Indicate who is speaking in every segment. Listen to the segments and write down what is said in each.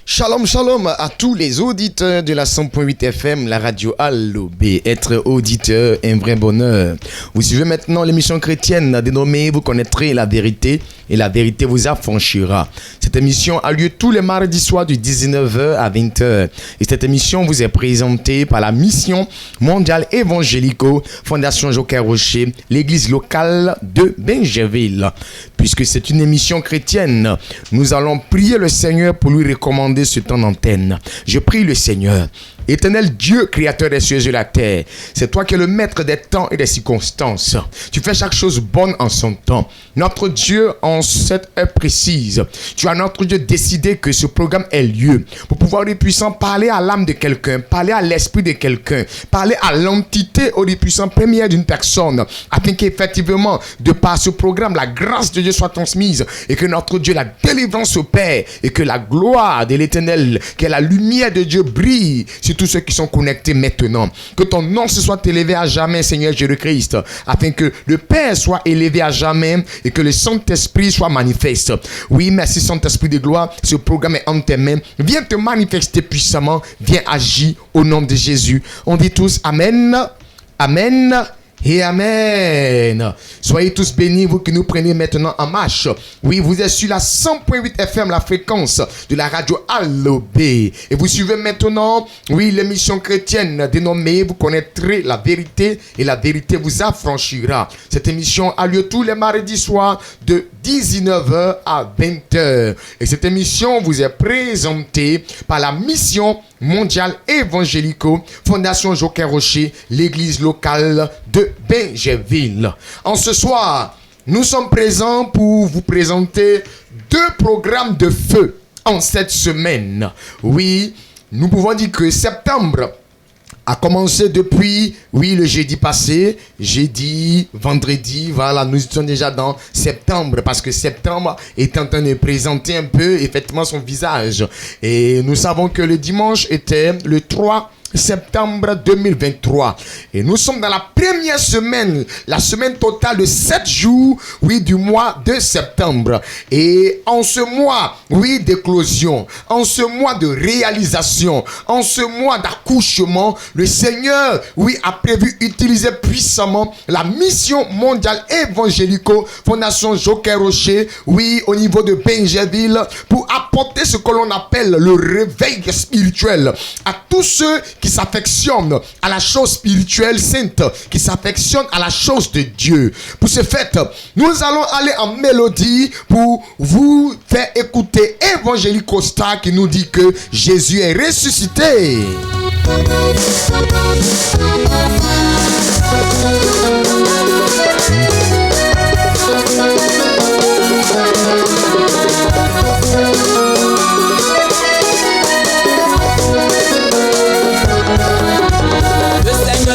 Speaker 1: Shalom, shalom à tous les auditeurs de la 100.8 FM, la radio Allo B. Être auditeur est un vrai bonheur. Vous suivez maintenant l'émission chrétienne dénommée Vous connaîtrez la vérité et la vérité vous affranchira. Cette émission a lieu tous les mardis soirs de 19h à 20h. Et cette émission vous est présentée par la mission mondiale évangélico Fondation Joker Rocher, l'église locale de Bingerville. Puisque c'est une émission chrétienne, nous allons prier le Seigneur pour lui recommander ce temps d'antenne. Je prie le Seigneur. Éternel Dieu, créateur des cieux et de la terre, c'est toi qui es le maître des temps et des circonstances. Tu fais chaque chose bonne en son temps. Notre Dieu, en cette heure précise, tu as notre Dieu décidé que ce programme ait lieu pour pouvoir, Dieu puissant, parler à l'âme de quelqu'un, parler à l'esprit de quelqu'un, parler à l'entité, Dieu puissant, première d'une personne, afin qu'effectivement, de par ce programme, la grâce de Dieu soit transmise et que notre Dieu, la délivrance opère et que la gloire de l'Éternel, que la lumière de Dieu brille sur tous ceux qui sont connectés maintenant. Que ton nom se soit élevé à jamais, Seigneur Jésus-Christ, afin que le Père soit élevé à jamais et que le Saint-Esprit soit manifeste. Oui, merci Saint-Esprit de gloire, ce programme est en tes mains. Viens te manifester puissamment, viens agir au nom de Jésus. On dit tous Amen, Amen et Amen. Soyez tous bénis, vous qui nous prenez maintenant en marche. Oui, vous êtes sur la 100.8 FM, la fréquence de la radio Allo B. Et vous suivez maintenant, oui, l'émission chrétienne dénommée Vous connaîtrez la vérité et la vérité vous affranchira. Cette émission a lieu tous les mardis soirs de 19h à 20h. Et cette émission vous est présentée par la mission mondiale évangélico Fondation Joker Rocher, l'église locale de Bingerville. En ce soir, nous sommes présents pour vous présenter 2 programmes de feu en cette semaine. Oui, nous pouvons dire que septembre a commencé depuis, oui, le jeudi passé, jeudi, vendredi, voilà, nous sommes déjà dans septembre, parce que septembre est en train de présenter un peu, effectivement, son visage. Et nous savons que le dimanche était le 3 septembre 2023 et nous sommes dans la première semaine, la semaine totale de 7 jours, oui, du mois de septembre. Et en ce mois, oui, d'éclosion, en ce mois de réalisation, en ce mois d'accouchement, le Seigneur, oui, a prévu utiliser puissamment la mission mondiale évangélico Fondation Joker Rocher, oui, au niveau de Bingerville, pour apporter ce que l'on appelle le réveil spirituel à tous ceux qui s'affectionnent à la chose spirituelle sainte, qui s'affectionnent à la chose de Dieu. Pour ce fait, nous allons aller en mélodie pour vous faire écouter Évangélique Costa qui nous dit que Jésus est ressuscité.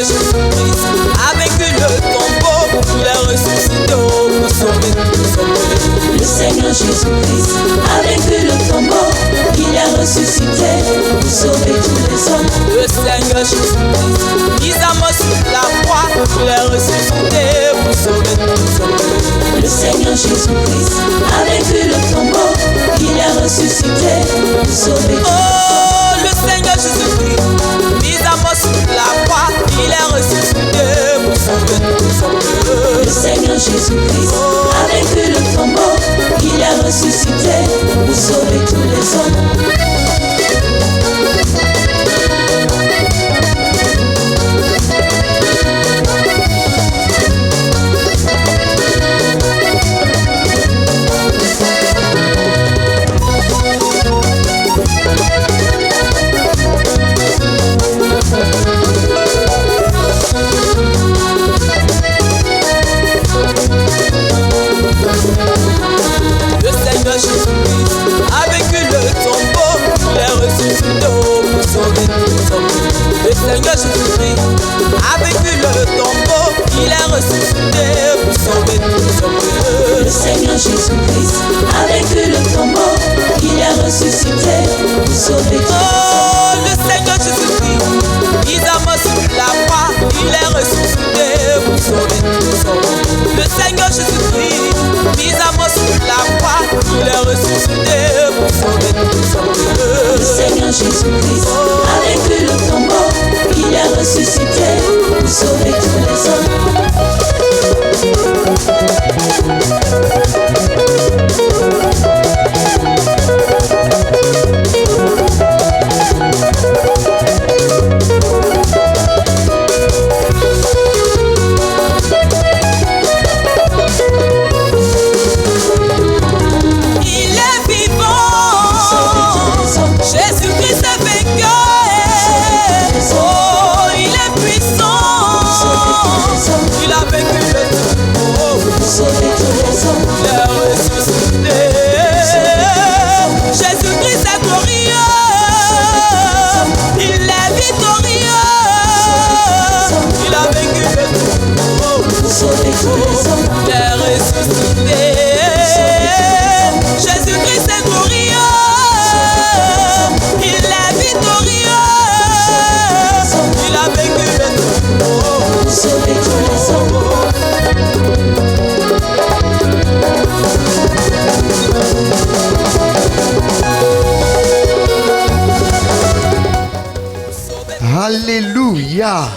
Speaker 2: Jésus-Christ a vaincu le tombeau, il est ressuscité pour sauver tous les hommes.
Speaker 3: Le Seigneur Jésus-Christ a vaincu le tombeau, il est ressuscité pour sauver tous les hommes.
Speaker 2: Le Seigneur Jésus-Christ, mis à mort sur la croix, il est ressuscité pour sauver tous les hommes.
Speaker 3: Le Seigneur Jésus-Christ a vaincu le tombeau, il est ressuscité pour sauver tous les hommes.
Speaker 2: Le Seigneur Jésus-Christ, mis à mort sur la croix, il est ressuscité pour sauver tous les hommes.
Speaker 3: Le Seigneur Jésus-Christ a vaincu le tombeau, il est ressuscité pour sauver tous les hommes.
Speaker 2: Le Seigneur Jésus-Christ a vaincu le tombeau, il est ressuscité pour sauver tous les hommes. Le Seigneur Jésus-Christ a vaincu le tombeau, il est ressuscité pour sauver tous les hommes.
Speaker 3: Le Seigneur Jésus-Christ a vaincu le tombeau, il est ressuscité pour sauver tous les hommes.
Speaker 2: Le Seigneur Jésus-Christ, mis à mort sur la croix, il est ressuscité pour sauver tous les hommes. Le Seigneur Jésus-Christ, mis à mort sur la croix, il est ressuscité pour sauver tous les hommes.
Speaker 3: Seigneur Jésus-Christ a vaincu le tombeau, il est ressuscité pour sauver tous les hommes.
Speaker 1: Alléluia.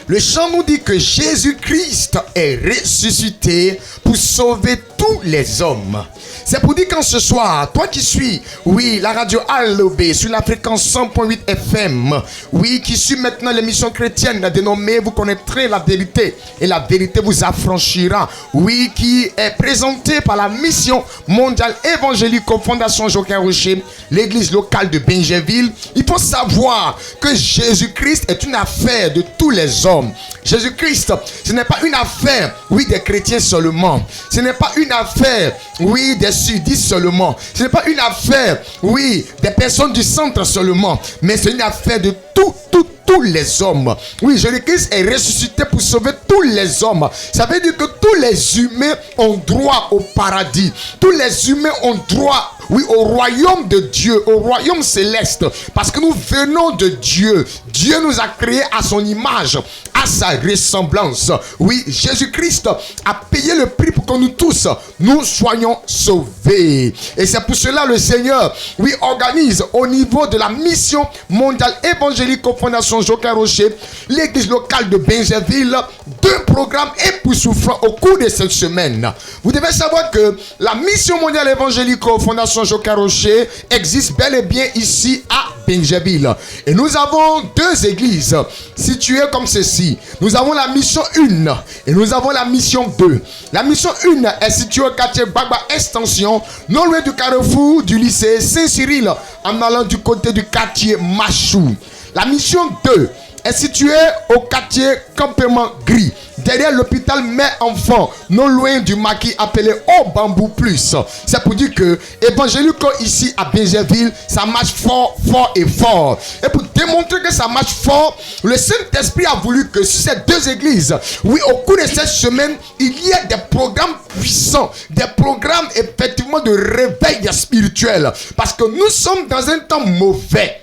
Speaker 1: Le chant nous dit que Jésus-Christ est ressuscité pour sauver tous les hommes. C'est pour dire qu'en ce soir, toi qui suis, oui, la radio Allo-B sur la fréquence 100.8 FM, oui, qui suit maintenant l'émission chrétienne dénommée Vous connaîtrez la vérité et la vérité vous affranchira, oui, qui est présentée par la mission mondiale évangélique aux Fondations Joquin Rocher, l'église locale de Bingerville. Il faut savoir que Jésus-Christ est une affaire de tous les hommes. Jésus-Christ, ce n'est pas une affaire, oui, des chrétiens seulement. Ce n'est pas une affaire, oui, des sudistes seulement. Ce n'est pas une affaire, oui, des personnes du centre seulement. Mais c'est une affaire de tous les hommes. Oui, Jésus-Christ est ressuscité pour sauver tous les hommes. Ça veut dire que tous les humains ont droit au paradis. Tous les humains ont droit, oui, au royaume de Dieu, au royaume céleste. Parce que nous venons de Dieu. Dieu nous a créés à son image, à sa ressemblance. Oui, Jésus-Christ a payé le prix pour que nous tous, nous soyons sauvés. Et c'est pour cela le Seigneur, oui, organise au niveau de la mission mondiale évangélique aux Fondations Joquin Rocher, l'église locale de Bingerville, 2 programmes époustouflants au cours de cette semaine. Vous devez savoir que la mission mondiale évangélique aux Fondations Joquin Rocher existe bel et bien ici à Bingerville. Et nous avons 2 églises situées comme ceci. Nous avons la mission 1 et nous avons la mission 2. La mission 1 est située au quartier Gbagba Extension, non loin du carrefour du lycée Saint-Cyril, en allant du côté du quartier Machou. La mission 2 est située au quartier Campement Gris, derrière l'hôpital Mère-Enfant, non loin du maquis appelé Au Bambou Plus. C'est pour dire que évangélico ici à Bingerville, ça marche fort, fort et fort. Et pour démontrer que ça marche fort, le Saint-Esprit a voulu que sur ces 2 églises, oui, au cours de cette semaine, il y ait des programmes puissants, des programmes effectivement de réveil spirituel. Parce que nous sommes dans un temps mauvais.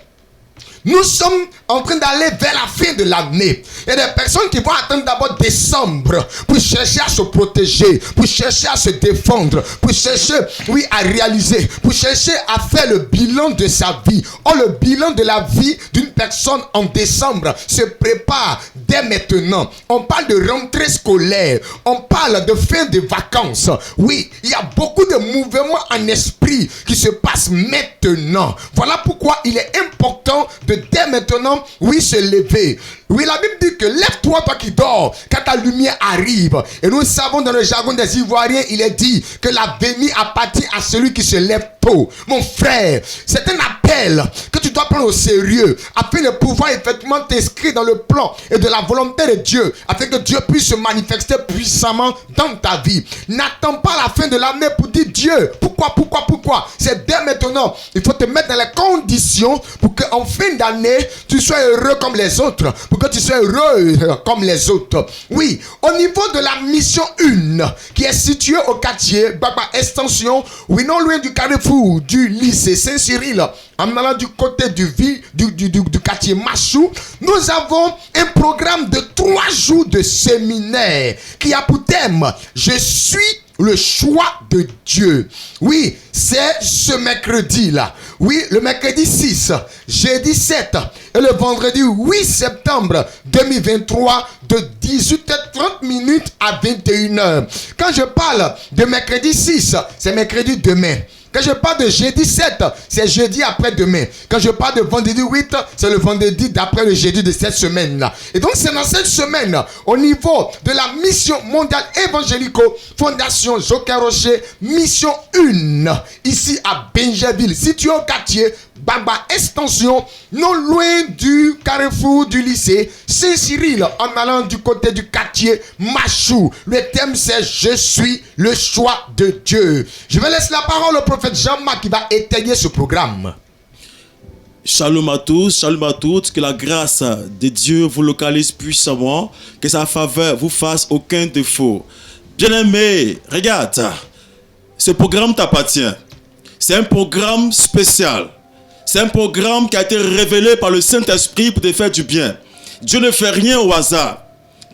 Speaker 1: Nous sommes en train d'aller vers la fin de l'année. Il y a des personnes qui vont attendre d'abord décembre pour chercher à se protéger, pour chercher à se défendre, pour chercher, oui, à réaliser, pour chercher à faire le bilan de sa vie. Or, le bilan de la vie d'une personne en décembre se prépare dès maintenant. On parle de rentrée scolaire, on parle de fin de vacances. Oui, il y a beaucoup de mouvements en esprit qui se passent maintenant. Voilà pourquoi il est important de dès maintenant, oui, se lever. Oui, la Bible dit que lève-toi, toi qui dors, car ta lumière arrive. Et nous savons dans le jargon des Ivoiriens, il est dit que la bénie appartient à celui qui se lève tôt. Mon frère, c'est un appel que tu dois prendre au sérieux afin de pouvoir effectivement t'inscrire dans le plan et de la volonté de Dieu, afin que Dieu puisse se manifester puissamment dans ta vie. N'attends pas la fin de l'année pour dire Dieu, pourquoi? C'est dès maintenant. Il faut te mettre dans les conditions pour qu'en fin d'année, tu sois heureux comme les autres, pour que tu sois heureux comme les autres. Oui, au niveau de la mission 1, qui est située au quartier Gbagba Extension, oui, non loin du carrefour du lycée Saint-Cyril, en allant du côté du quartier Machou, nous avons un programme de 3 jours de séminaire qui a pour thème « Je suis le choix de Dieu. Oui, c'est ce mercredi-là. Oui, le mercredi 6, jeudi 7 et le vendredi 8 septembre 2023 de 18h30 à 21h. Quand je parle de mercredi 6, c'est mercredi demain. Quand je parle de jeudi 7, c'est jeudi après-demain. Quand je parle de vendredi 8, c'est le vendredi d'après le jeudi de cette semaine-là. Et donc, c'est dans cette semaine, au niveau de la mission mondiale évangélico, Fondation Joker Rocher, mission 1, ici à Benjerville, situé au quartier Baba Extension, non loin du carrefour du lycée Saint-Cyril, en allant du côté du quartier Machou. Le thème c'est « Je suis le choix de Dieu ». Je vais laisser la parole au prophète Jean-Marc qui va étayer ce programme.
Speaker 4: Shalom à tous, shalom à toutes, que la grâce de Dieu vous localise puissamment, que sa faveur vous fasse aucun défaut. Bien-aimé, regarde, ce programme t'appartient. C'est un programme spécial. C'est un programme qui a été révélé par le Saint-Esprit pour te faire du bien. Dieu ne fait rien au hasard.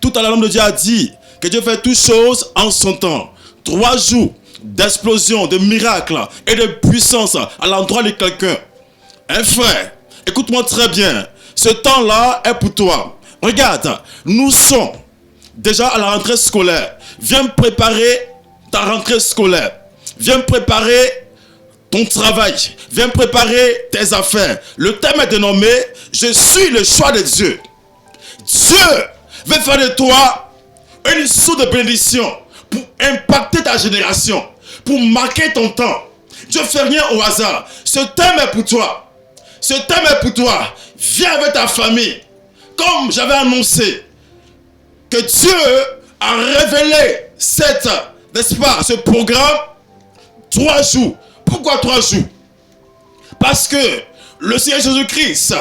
Speaker 4: Tout à l'heure, l'homme de Dieu a dit que Dieu fait toutes choses en son temps. 3 jours d'explosion, de miracles et de puissance à l'endroit de quelqu'un. Un frère, écoute-moi très bien. Ce temps-là est pour toi. Regarde, nous sommes déjà à la rentrée scolaire. Viens préparer ta rentrée scolaire. Viens préparer ton travail. Viens préparer tes affaires. Le thème est dénommé « Je suis le choix de Dieu ». Dieu veut faire de toi une source de bénédiction pour impacter ta génération, pour marquer ton temps. Dieu ne fait rien au hasard. Ce thème est pour toi. Ce thème est pour toi. Viens avec ta famille. Comme j'avais annoncé que Dieu a révélé ce programme 3 jours. Pourquoi 3 jours? Parce que le Seigneur Jésus-Christ,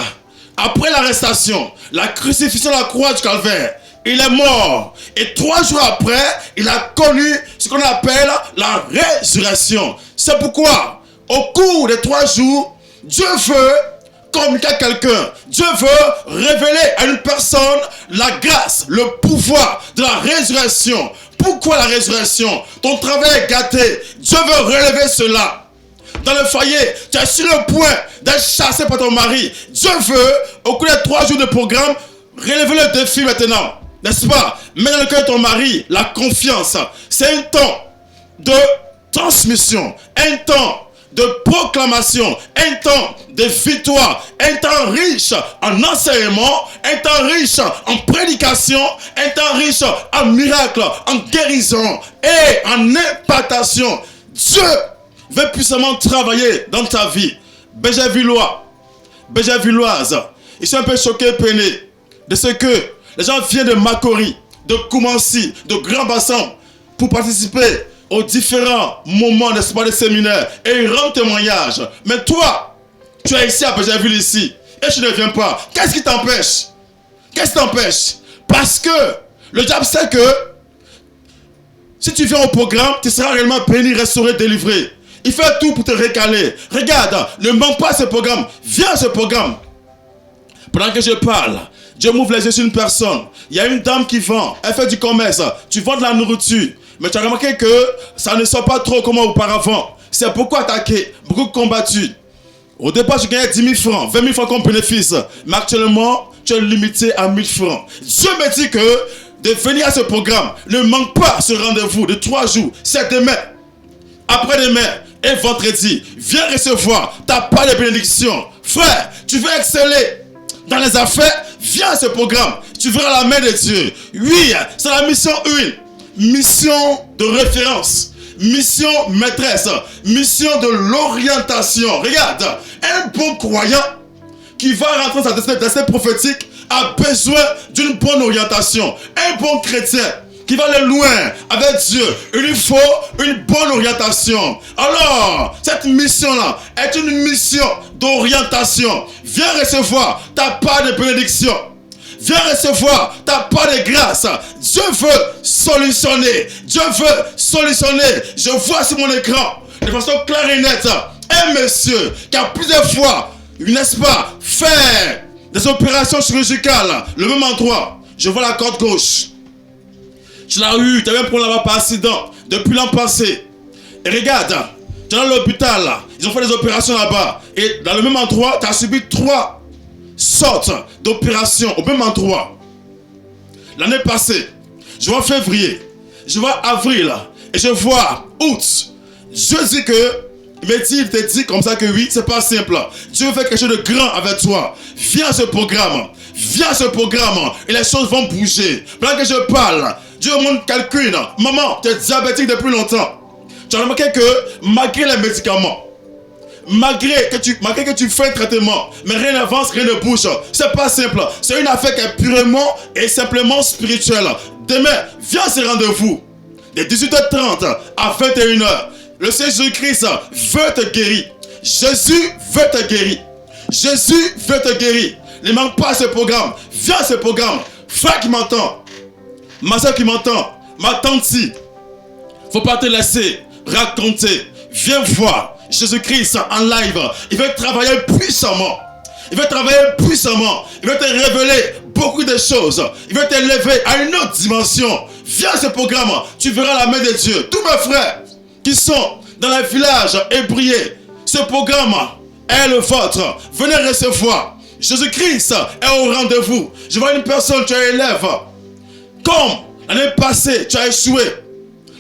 Speaker 4: après l'arrestation, la crucifixion à la croix du Calvaire, il est mort. Et 3 jours après, il a connu ce qu'on appelle la résurrection. C'est pourquoi, au cours des 3 jours, Dieu veut communiquer à quelqu'un. Dieu veut révéler à une personne la grâce, le pouvoir de la résurrection. Pourquoi la résurrection? Ton travail est gâté. Dieu veut relever cela. Dans le foyer, tu es sur le point d'être chassé par ton mari. Dieu veut, au cours des 3 jours de programme, relever le défi maintenant. N'est-ce pas? Mets dans le cœur de ton mari la confiance. C'est un temps de transmission, un temps de proclamation, un temps de victoire, un temps riche en enseignement, un temps riche en prédication, un temps riche en miracles, en guérison et en impartation. Dieu veut puissamment travailler dans ta vie. Benjervillois, Benjervilloise, ils sont un peu choqués, peinés de ce que les gens viennent de Makori, de Koumansi, de Grand Bassam pour participer aux différents moments d'espoir de séminaire et ils rendent témoignage. Mais toi, tu es ici à Benjerville ici et tu ne viens pas. Qu'est-ce qui t'empêche? Qu'est-ce qui t'empêche? Parce que le diable sait que si tu viens au programme, tu seras réellement béni, restauré, délivré. Il fait tout pour te récaler. Regarde, ne manque pas ce programme. Viens à ce programme. Pendant que je parle, Dieu m'ouvre les yeux sur une personne. Il y a une dame qui vend. Elle fait du commerce. Tu vends de la nourriture. Mais tu as remarqué que ça ne sort pas trop comme auparavant. C'est beaucoup attaqué, beaucoup combattu. Au départ, tu gagnais 10 000 francs, 20 000 francs comme bénéfice. Mais actuellement, tu es limité à 1 000 francs. Dieu me dit que de venir à ce programme, ne manque pas ce rendez-vous de 3 jours. C'est demain, après-demain et vendredi. Viens recevoir ta part de bénédiction. Frère, tu veux exceller dans les affaires? Viens à ce programme. Tu verras la main de Dieu. Oui, c'est la mission 1. Mission de référence. Mission maîtresse. Mission de l'orientation. Regarde, un bon croyant qui va rentrer dans sa destinée prophétique a besoin d'une bonne orientation. Un bon chrétien qui va aller loin avec Dieu, il lui faut une bonne orientation. Alors, cette mission-là est une mission d'orientation. Viens recevoir ta part de bénédiction. Viens recevoir ta part de grâce. Dieu veut solutionner. Dieu veut solutionner. Je vois sur mon écran, de façon claire et nette, un monsieur qui a plusieurs fois, n'est-ce pas, fait des opérations chirurgicales, le même endroit. Je vois la côte gauche. Tu l'as eu, tu as même pour l'avoir par accident. depuis l'an passé. Et regarde, tu es dans l'hôpital, ils ont fait des opérations là-bas. Et dans le même endroit, tu as subi 3 sortes d'opérations au même endroit. L'année passée, je vois février, je vois avril, et je vois août. Dieu dit que, il te dit comme ça que oui, c'est pas simple. Dieu veut faire quelque chose de grand avec toi. Viens à ce programme. Viens à ce programme et les choses vont bouger. Pendant que je parle, Dieu montre quelqu'un. Maman, tu es diabétique depuis longtemps. Tu as remarqué que malgré les médicaments, malgré que tu fais un traitement, mais rien n'avance, rien ne bouge. C'est pas simple. C'est une affaire qui est purement et simplement spirituelle. Demain, viens à ce rendez-vous. De 18h30 à 21h. Le Seigneur Jésus-Christ veut te guérir. Jésus veut te guérir. Jésus veut te guérir. Ne manque pas ce programme. Viens à ce programme. Frère qui m'entend, ma soeur qui m'entend, ma tante, faut pas te laisser raconter. Viens voir Jésus-Christ en live. Il veut travailler puissamment. Il veut travailler puissamment. Il veut te révéler beaucoup de choses. Il veut t'élever à une autre dimension. Viens à ce programme. Tu verras la main de Dieu. Tous mes frères qui sont dans les villages ébriés, ce programme est le vôtre. Venez recevoir. Jésus-Christ est au rendez-vous. Je vois une personne, tu es élève. Comme l'année passée, tu as échoué.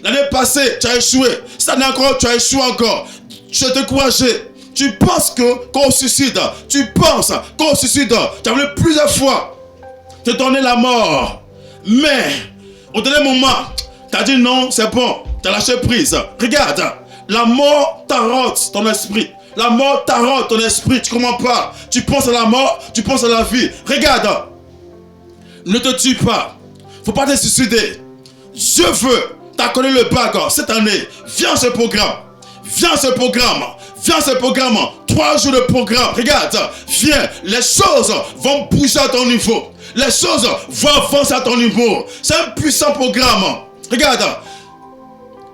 Speaker 4: L'année passée, tu as échoué. Cette année encore, tu as échoué encore. Tu es découragé. Tu penses qu'on suicide. Tu penses qu'on suicide. Tu as voulu plusieurs fois te donner la mort. Mais, au dernier moment, tu as dit non, c'est bon. Tu as lâché prise. Regarde, la mort t'arrête ton esprit. La mort t'arrête ton esprit. Tu ne comprends pas. Tu penses à la mort, tu penses à la vie. Regarde, ne te tue pas. Faut pas te suicider. Je veux t'accorder le bac cette année. Viens à ce programme. Viens à ce programme. Viens à ce programme. 3 jours de programme. Regarde, viens. Les choses vont bouger à ton niveau. Les choses vont avancer à ton niveau. C'est un puissant programme. Regarde.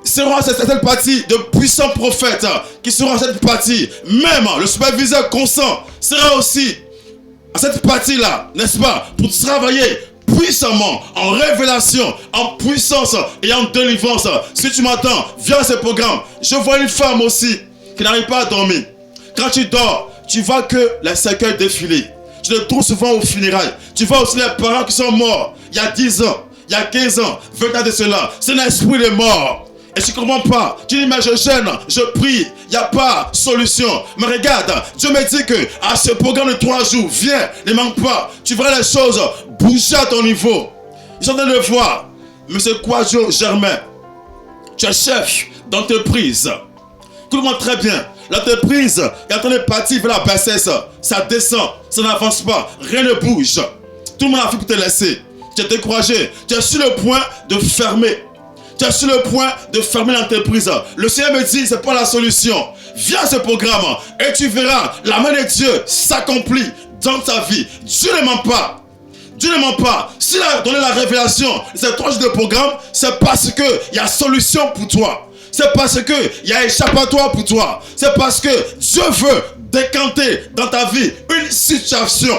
Speaker 4: Seront à cette partie de puissants prophètes qui seront à cette partie. Même le superviseur consent sera aussi à cette partie-là, n'est-ce pas? Pour travailler puissamment, en révélation, en puissance et en délivrance. Si tu m'entends, viens à ce programme. Je vois une femme aussi qui n'arrive pas à dormir. Quand tu dors, tu vois que les cercueils défiler. Tu le trouves souvent aux funérailles. Tu vois aussi les parents qui sont morts il y a 10 ans, il y a 15 ans, 20 ans de cela. C'est un esprit de mort. Et tu ne comprends pas. Tu dis, mais je gêne, je prie. Il n'y a pas de solution. Mais regarde, Dieu me dit que à ce programme de 3 jours, viens, ne manque pas. Tu verras les choses bouger à ton niveau. Ils sont en train de voir. Monsieur Kwadjo Germain, tu es chef d'entreprise. Tout le monde très bien. L'entreprise est en train de partir vers la bassesse. Ça descend, ça n'avance pas. Rien ne bouge. Tout le monde a fait pour te laisser. Tu es découragé. Tu es sur le point de fermer. Tu es sur le point de fermer l'entreprise. Le Seigneur me dit, c'est pas la solution. Viens à ce programme et tu verras la main de Dieu s'accomplit dans ta vie. Dieu ne ment pas. Dieu ne ment pas. S'il a donné la révélation, ces 3 jours de programme, c'est parce qu'il y a solution pour toi. C'est parce qu'il y a échappatoire pour toi. C'est parce que Dieu veut décanter dans ta vie une situation.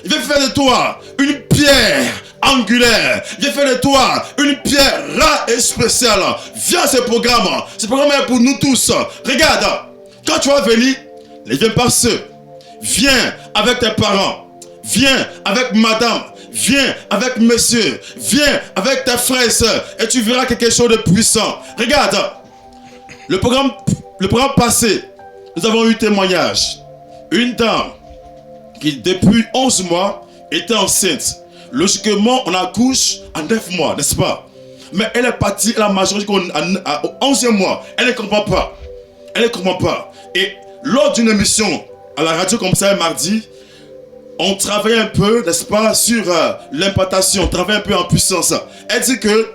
Speaker 4: Il veut faire de toi une pierre angulaire. Il veut faire de toi une pierre rare et spéciale. Viens à ce programme. Ce programme est pour nous tous. Regarde, quand tu vas venir, ne viens pas seul. Viens avec tes parents. Viens avec madame. Viens avec monsieur. Viens avec tes frères et sœurs. Et tu verras quelque chose de puissant. Regarde, le programme passé, nous avons eu témoignage. Une dame qui depuis 11 mois était enceinte. Logiquement, on accouche à 9 mois, n'est-ce pas? Mais elle est partie à la majorité au 11e mois. Elle ne comprend pas. Elle ne comprend pas. Et lors d'une émission à la radio comme ça, un mardi, on travaillait un peu, n'est-ce pas, sur l'implantation. On travaillait un peu en puissance. Elle dit que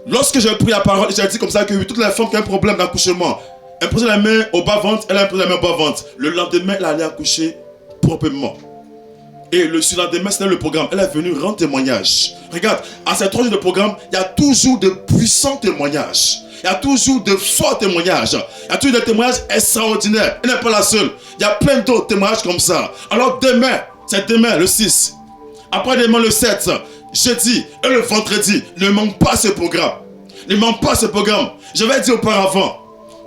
Speaker 4: lorsque j'ai pris la parole, j'ai dit comme ça que toutes les femmes qui ont un problème d'accouchement, elles posaient la main au bas-ventre, elle a posé la main au bas-ventre. Le lendemain, elle allait accoucher proprement. Et le surlendemain, c'était le programme. Elle est venue rendre témoignage. Regarde, à ces 3 jours de programme, il y a toujours de puissants témoignages. Il y a toujours de forts témoignages. Il y a toujours des témoignages extraordinaires. Elle n'est pas la seule. Il y a plein d'autres témoignages comme ça. Alors demain, c'est demain le 6. Après demain le 7, jeudi et le vendredi, ne manque pas ce programme. Ne manque pas ce programme. Je vais dire auparavant,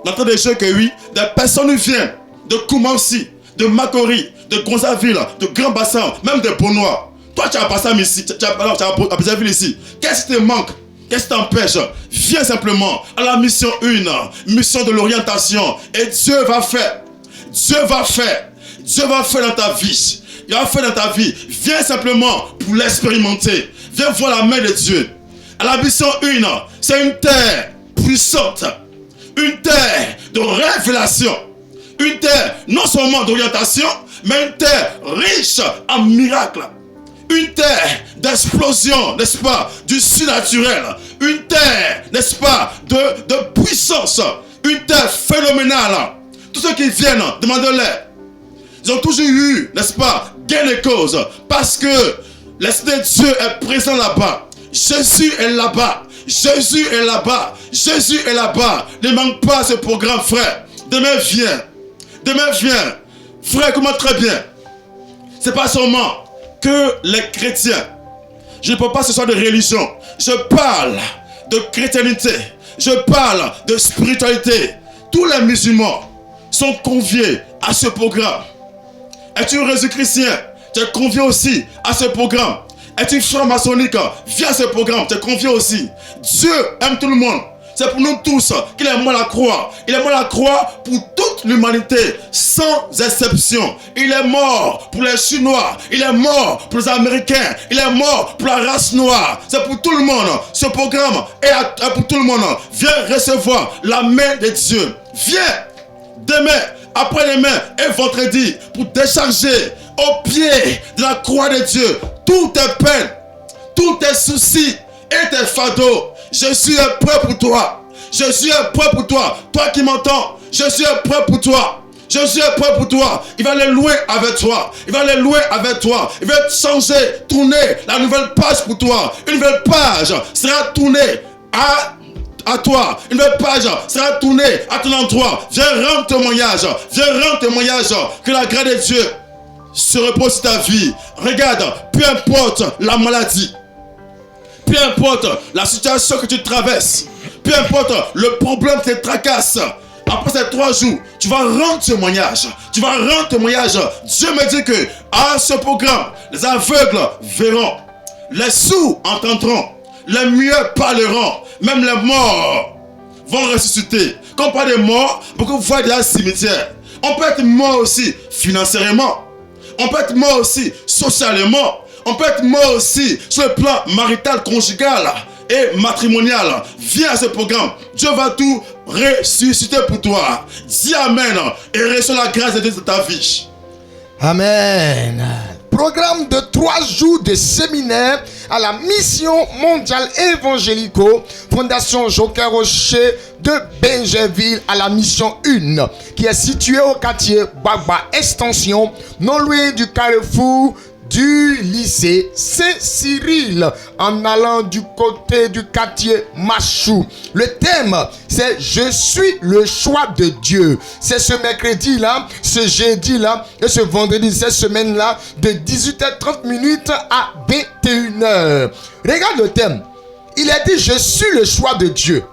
Speaker 4: dans des jeux que oui, des personnes viennent de Koumansi, de Makori, de Gonzaville, de Grand Bassin, même de Bonois. Toi, tu as passé ici, tu as Brazzaville ici. Qu'est-ce qui te manque? Qu'est-ce qui t'empêche? Viens simplement à la mission 1, mission de l'orientation. Et Dieu va faire. Dieu va faire. Dieu va faire dans ta vie. Il va faire dans ta vie. Viens simplement pour l'expérimenter. Viens voir la main de Dieu. À la mission 1, c'est une terre puissante. Une terre de révélation. Une terre non seulement d'orientation, mais une terre riche en miracles. Une terre d'explosion, n'est-ce pas, du surnaturel. Une terre, n'est-ce pas, de puissance. Une terre phénoménale. Tous ceux qui viennent, demandez-leur. Ils ont toujours eu, n'est-ce pas, gain de cause. Parce que l'Esprit de Dieu est présent là-bas. Jésus est là-bas. Jésus est là-bas. Jésus est là-bas. Ne manque pas ce programme, frère. Demain viens. Demain viens. Frère, comment très bien. C'est pas seulement que les chrétiens. Je ne parle pas ce soir de religion. Je parle de chrétienté. Je parle de spiritualité. Tous les musulmans sont conviés à ce programme. Es-tu Jésus-Chrétien? Tu es convié aussi à ce programme. Es-tu franc-maçonnique? Viens à ce programme, tu es convié aussi. Dieu aime tout le monde. C'est pour nous tous qu'il est mort à la croix. Il est mort à la croix pour toute l'humanité, sans exception. Il est mort pour les Chinois. Il est mort pour les Américains. Il est mort pour la race noire. C'est pour tout le monde. Ce programme est pour tout le monde. Viens recevoir la main de Dieu. Viens demain, après-demain et vendredi pour décharger au pied de la croix de Dieu toutes tes peines, tous tes soucis et tes fardeaux. Jésus est prêt pour toi. Jésus est prêt pour toi. Toi qui m'entends, Jésus est prêt pour toi. Jésus est prêt pour toi. Il va aller loin avec toi. Il va aller loin avec toi. Il va changer, tourner la nouvelle page pour toi. Une nouvelle page sera tournée à toi. Une nouvelle page sera tournée à ton endroit. Viens rendre témoignage. Viens rendre témoignage que la grâce de Dieu se repose sur ta vie. Regarde, peu importe la maladie, peu importe la situation que tu traverses, peu importe le problème qui te tracasse, après ces 3 jours, tu vas rendre témoignage. Tu vas rendre témoignage. Dieu me dit que à ce programme, les aveugles verront, les sourds entendront, les muets parleront, même les morts vont ressusciter. Quand on parle de morts, beaucoup voient dans le cimetière. On peut être mort aussi financièrement. On peut être mort aussi socialement. On peut être mort aussi sur le plan marital, conjugal et matrimonial. Viens à ce programme. Dieu va tout ressusciter pour toi. Dis Amen et reçois la grâce de Dieu dans ta vie.
Speaker 1: Amen. Programme de 3 jours de séminaire à la mission mondiale évangélico, Fondation Joker Rocher de Benjerville à la mission 1, qui est située au quartier Bagba Extension, non loin du carrefour du lycée Saint-Cyril, en allant du côté du quartier Machou. Le thème, c'est « Je suis le choix de Dieu ». C'est ce mercredi-là, ce jeudi-là et ce vendredi, cette semaine-là, de 18h30 à 21h. Regarde le thème. Il est dit « Je suis le choix de Dieu ».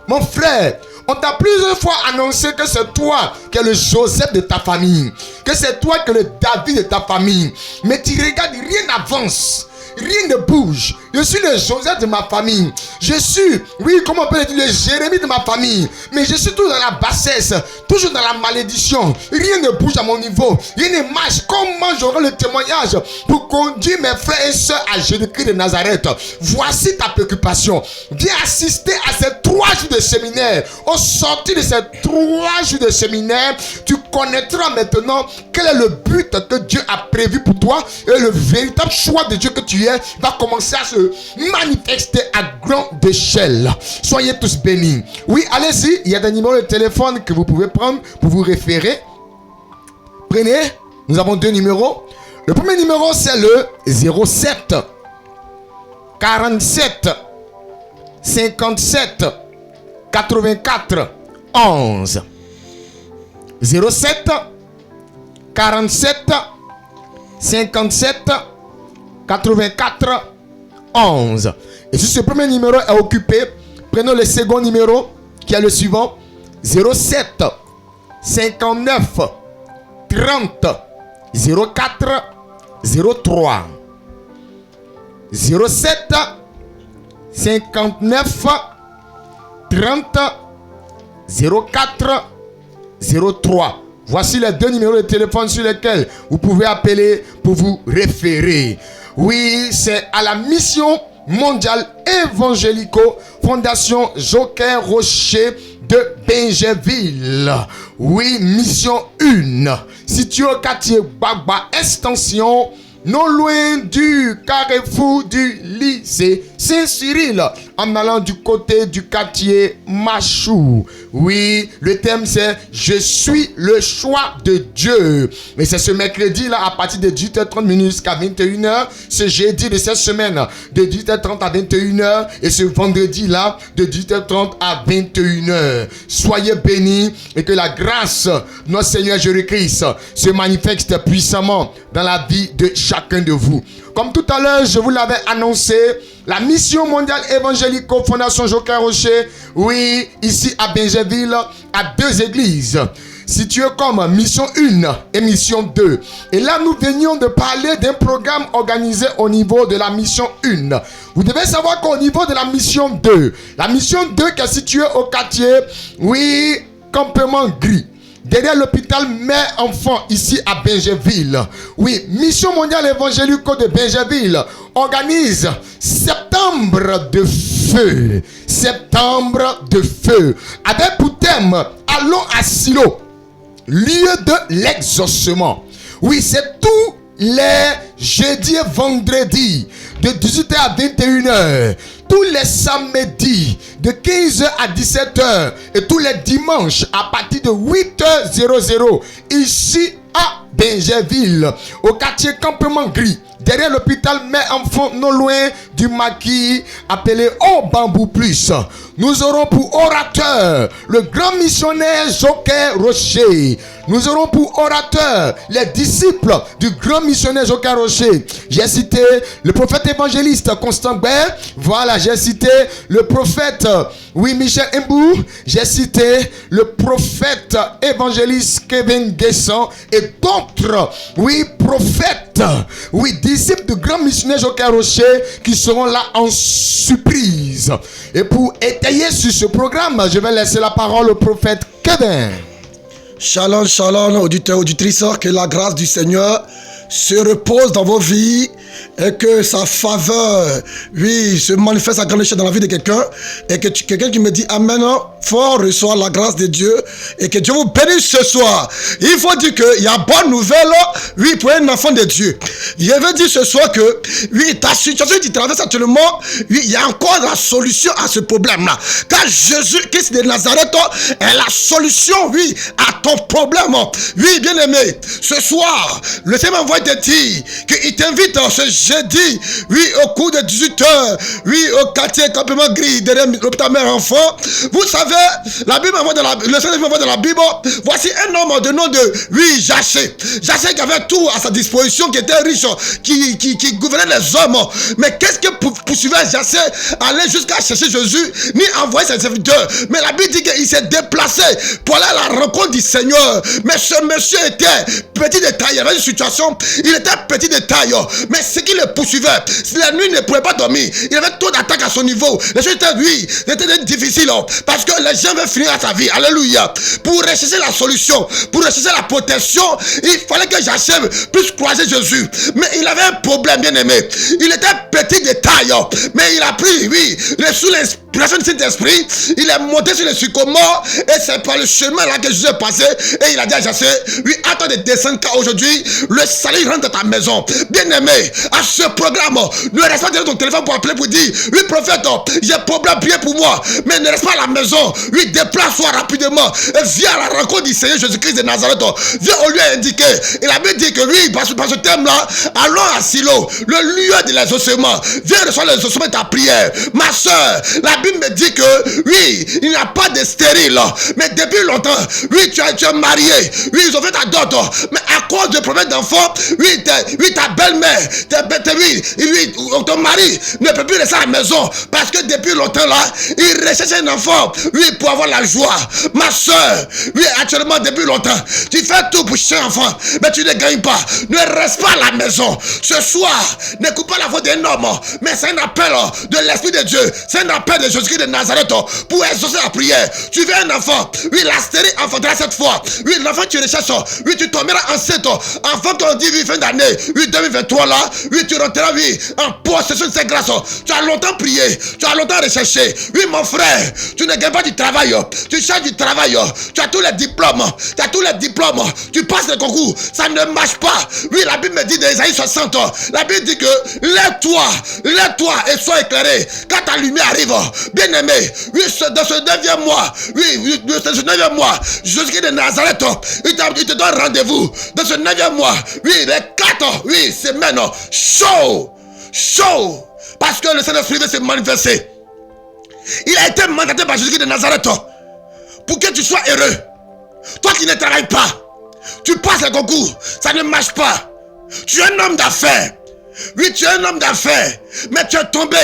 Speaker 1: Mon frère, on t'a plusieurs fois annoncé que c'est toi qui es le Joseph de ta famille. Que c'est toi qui es le David de ta famille. Mais tu regardes, rien n'avance. Rien ne bouge. Je suis le Joseph de ma famille. Je suis, oui, comment on peut dire, le Jérémie de ma famille. Mais je suis toujours dans la bassesse, toujours dans la malédiction. Rien ne bouge à mon niveau. Rien ne marche. Comment j'aurai le témoignage pour conduire mes frères et sœurs à Jésus-Christ de Nazareth? Voici ta préoccupation. Viens assister à ces 3 jours de séminaire. Au sortir de ces 3 jours de séminaire, tu connaîtras maintenant quel est le but que Dieu a prévu pour toi et le véritable choix de Dieu que tu es va commencer à se manifester à grande échelle. Soyez tous bénis. Oui, allez-y, il y a des numéros de téléphone que vous pouvez prendre pour vous référer. Prenez, nous avons 2 numéros. Le premier numéro, c'est le 07 47 57 84 11. 07 47 57 84 11. Et si ce premier numéro est occupé, Prenons le second numéro, qui est le suivant. 07 59 30 04 03. 07 59 30 04 03. Voici les deux numéros de téléphone sur lesquels vous pouvez appeler pour vous référer. Oui, c'est à la mission mondiale évangélico Fondation Joker Rocher de Benjeville. Oui, mission 1. Située au quartier Bagba Extension, non loin du carrefour du lycée Saint-Cyril, en allant du côté du quartier Machou. Oui, le thème c'est « Je suis le choix de Dieu ». Mais c'est ce mercredi là à partir de 18h30 jusqu'à 21h. Ce jeudi de cette semaine de 18h30 à 21h. Et ce vendredi là de 18h30 à 21h. Soyez bénis et que la grâce de notre Seigneur Jésus-Christ se manifeste puissamment dans la vie de chacun de vous. Comme tout à l'heure, je vous l'avais annoncé, la mission mondiale évangélico Fondation Joker Rocher, oui, ici à Benjeville, à deux églises, situées comme mission 1 et mission 2. Et là, nous venions de parler d'un programme organisé au niveau de la mission 1. Vous devez savoir qu'au niveau de la mission 2 qui est située au quartier, oui, Campement Gris, derrière l'hôpital Mère-Enfant, ici à Benjeville. Oui, Mission mondiale évangélico de Benjeville organise Septembre de feu. Septembre de feu. Avec pour thème, allons à Silo, lieu de l'exaucement. Oui, c'est tous les jeudis et vendredis de 18h à 21h. Tous les samedis de 15h à 17h et tous les dimanches à partir de 8h00 ici à Benjeville, au quartier Campement Gris, derrière l'hôpital Mère-Enfant, non loin du maquis appelé Au Bambou Plus. Nous aurons pour orateur le grand missionnaire Joker Rocher. Nous aurons pour orateur les disciples du grand missionnaire Joker Rocher. J'ai cité le prophète évangéliste Constant Bain. Voilà, j'ai cité le prophète, oui, Michel Mbou. J'ai cité le prophète évangéliste Kevin Guesson et d'autres, oui, prophètes, oui, disciples du grand missionnaire Joker Rocher qui seront là en surprise. Et pour étayer sur ce programme, je vais laisser la parole au prophète Kevin.
Speaker 5: Shalom, shalom, auditeurs, auditrices, que la grâce du Seigneur se repose dans vos vies et que sa faveur, oui, se manifeste à grande échelle dans la vie de quelqu'un et que quelqu'un qui me dit Amen, fort reçoit la grâce de Dieu et que Dieu vous bénisse ce soir. Il faut dire qu'il y a bonne nouvelle, oui, pour un enfant de Dieu. Je veux dire ce soir que, oui, ta situation que tu traverses actuellement, oui, il y a encore la solution à ce problème-là. Car Jésus-Christ de Nazareth est la solution, oui, à ton problème. Oui, bien aimé, ce soir, le Seigneur m'envoie te dire qu'il t'invite ce jeudi, oui, au cours de 18h, oui, au quartier Campement Gris, derrière l'hôpital Mère-Enfant. Vous savez, la Bible m'envoie le Seigneur m'envoie dans la Bible, voici un homme de nom de, oui, Jachée. Jachée qui avait tout à sa disposition, qui était riche, qui gouvernait les hommes. Mais qu'est-ce que poursuivait Jachée? Aller jusqu'à chercher Jésus, ni envoyer ses serviteurs. Mais la Bible dit qu'il s'est déplacé pour aller à la rencontre du Seigneur. Mais ce monsieur était petit de taille, il avait une situation, il était petit de taille. Mais ce qui le poursuivait, la nuit ne pouvait pas dormir. Il avait trop d'attaques à son niveau. Les choses étaient, oui, c'était difficile. Parce que les gens veulent finir à sa vie. Alléluia. Pour rechercher la solution, pour rechercher la protection, il fallait que Jacheb puisse croiser Jésus. Mais il avait un problème, bien aimé. Il était petit de taille. Mais il a pris, oui, sous l'inspiration du Saint-Esprit, il est monté sur le sycomore. Et c'est par le chemin là que Jésus est passé. Et il a dit à Jacheb, oui, attends de descendre car aujourd'hui, le salut rentre dans ta maison. Bien aimé, à ce programme, ne reste pas derrière ton téléphone pour appeler pour dire, oui, prophète, j'ai un problème, priez pour moi. Mais ne reste pas à la maison. Oui, déplace-toi rapidement. Et viens à la rencontre du Seigneur Jésus-Christ de Nazareth. Viens au lieu indiqué. Il a bien dit que oui, par ce thème-là, allons à Silo, le lieu de l'exaucement. Viens recevoir l'exaucement de ta prière. Ma soeur, la Bible me dit que, oui, il n'y a pas de stérile. Mais depuis longtemps, oui, tu es marié. Oui, ils ont fait ta dot. Mais à cause de problèmes d'enfants, oui, ta belle-mère, oui, ton mari ne peut plus rester à la maison. Parce que depuis longtemps, là, il recherche un enfant. Oui, pour avoir la joie. Ma soeur, oui, actuellement, depuis longtemps, tu fais tout pour chercher un enfant. Mais tu ne gagnes pas. Ne reste pas à la maison. Ce soir, n'écoute pas la voix d'un homme. Mais c'est un appel de l'Esprit de Dieu. C'est un appel de Jésus-Christ de Nazareth pour exaucer la prière. Tu veux un enfant. Oui, la stérile enfantera cette fois. Oui, l'enfant tu recherches. Oui, tu tomberas enceinte. Enfant qu'on dit, oui, fin d'année. Oui, 2023 là. Oui, tu rentreras, oui, en possession de cette grâce. Tu as longtemps prié. Tu as longtemps recherché. Oui, mon frère, tu ne gagnes pas du travail. Tu cherches du travail. Tu as tous les diplômes. Tu as tous les diplômes. Tu passes les concours. Ça ne marche pas. Oui, la Bible me dit dans Isaïe 60. La Bible dit que lève-toi et sois éclairé. Quand ta lumière arrive, bien aimé, oui, dans ce 9e mois, oui, dans ce 9e mois, Jésus-Christ de Nazareth, il te donne rendez-vous. Dans ce 9e mois, oui, les 4, oui, semaines, chaud, parce que le Saint-Esprit veut se manifester. Il a été mandaté par Jésus-Christ de Nazareth pour que tu sois heureux. Toi qui ne travailles pas, tu passes le concours, ça ne marche pas. Tu es un homme d'affaires. Oui, tu es un homme d'affaires, mais tu es tombé